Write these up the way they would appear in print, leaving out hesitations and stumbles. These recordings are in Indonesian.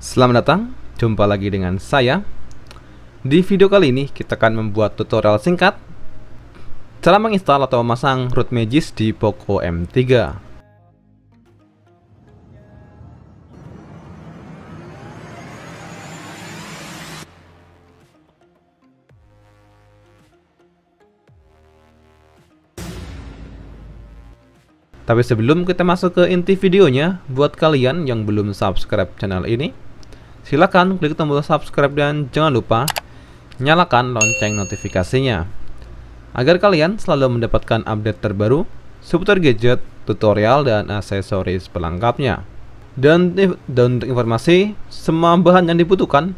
Selamat datang, jumpa lagi dengan saya. Di video kali ini kita akan membuat tutorial singkat cara menginstal atau memasang root Magisk di Poco M3. Tapi sebelum kita masuk ke inti videonya, buat kalian yang belum subscribe channel ini, silakan klik tombol subscribe dan jangan lupa nyalakan lonceng notifikasinya agar kalian selalu mendapatkan update terbaru seputar gadget, tutorial, dan aksesoris pelengkapnya. Dan untuk informasi, semua bahan yang dibutuhkan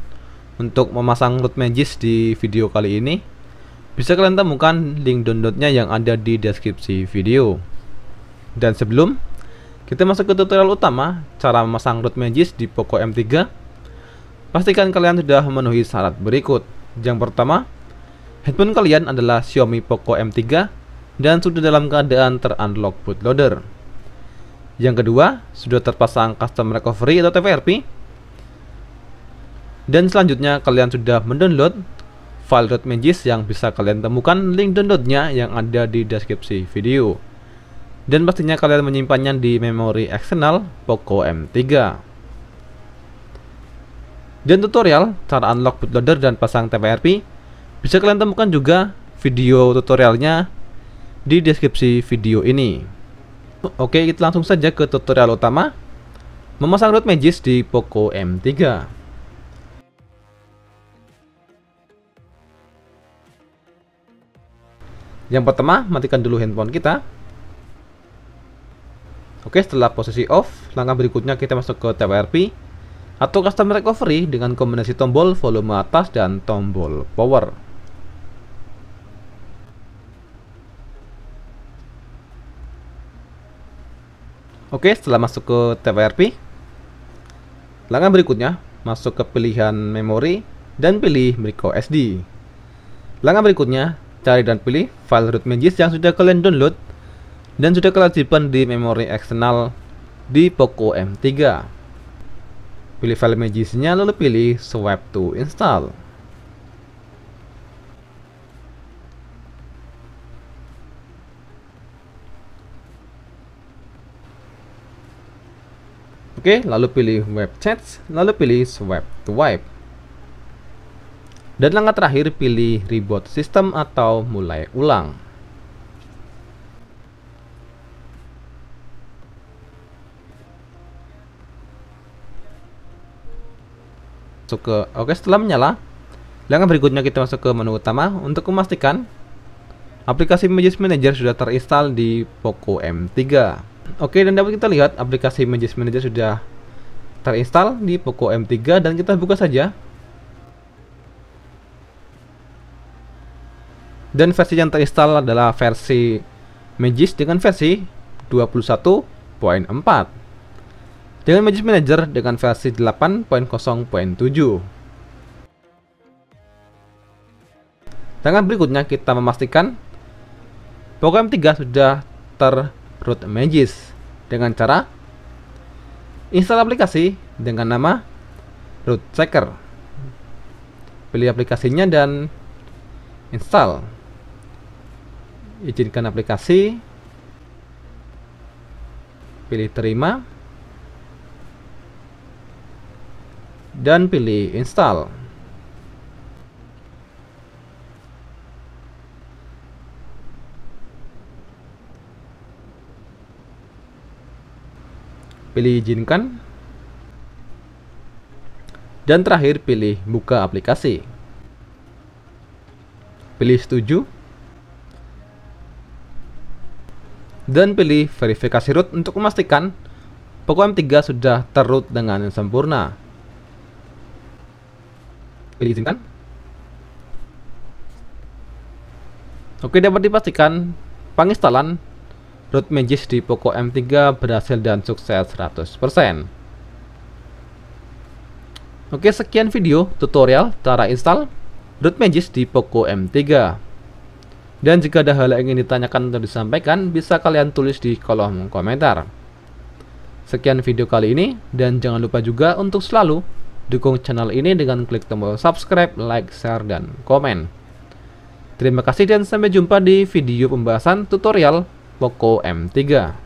untuk memasang root Magisk di video kali ini bisa kalian temukan link downloadnya yang ada di deskripsi video. Dan sebelum kita masuk ke tutorial utama cara memasang root Magisk di Poco M3, pastikan kalian sudah memenuhi syarat berikut. Yang pertama, handphone kalian adalah Xiaomi Poco M3 dan sudah dalam keadaan ter-unlock bootloader. Yang kedua, sudah terpasang custom recovery atau TVRP. Dan selanjutnya, kalian sudah mendownload file root Magisk yang bisa kalian temukan link downloadnya yang ada di deskripsi video. Dan pastinya kalian menyimpannya di memori eksternal Poco M3. Dan tutorial cara unlock bootloader dan pasang TVRP bisa kalian temukan juga video tutorialnya di deskripsi video ini. Oke, kita langsung saja ke tutorial utama memasang root Magisk di Poco M3. Yang pertama, matikan dulu handphone kita. Oke, setelah posisi off, langkah berikutnya kita masuk ke TVRP atau custom recovery dengan kombinasi tombol volume atas dan tombol power. Oke, setelah masuk ke TVRP, langkah berikutnya masuk ke pilihan memori dan pilih micro SD. Langkah berikutnya cari dan pilih file root Magisk yang sudah kalian download dan sudah kalian simpan di memori eksternal di Poco M3. Pilih file Magisknya lalu pilih swipe to install. Oke, lalu pilih web chat, lalu pilih swipe to wipe. Dan langkah terakhir pilih reboot system atau mulai ulang. Oke, setelah menyala, langkah berikutnya kita masuk ke menu utama untuk memastikan aplikasi Magisk Manager sudah terinstall di Poco M3. Oke, dan dapat kita lihat aplikasi Magisk Manager sudah terinstall di Poco M3 dan kita buka saja. Dan versi yang terinstall adalah versi Magisk dengan versi 21.4. dengan Magisk Manager dengan versi 8.0.7. Langkah berikutnya kita memastikan Poco M3 sudah ter-root Magisk dengan cara install aplikasi dengan nama root checker. Pilih aplikasinya dan install. Izinkan aplikasi. Pilih terima. Dan pilih install. Pilih izinkan. Dan terakhir pilih buka aplikasi. Pilih setuju. Dan pilih verifikasi root untuk memastikan Poco M3 sudah ter-root dengan sempurna. Pilih izinkan. Oke, dapat dipastikan penginstalan root Magisk di Poco M3 berhasil dan sukses 100%. Oke, sekian video tutorial cara install root Magisk di Poco M3. Dan jika ada hal yang ingin ditanyakan atau disampaikan, bisa kalian tulis di kolom komentar. Sekian video kali ini, dan jangan lupa juga untuk selalu Dukung channel ini dengan klik tombol subscribe, like, share, dan komen. Terima kasih dan sampai jumpa di video pembahasan tutorial Poco M3.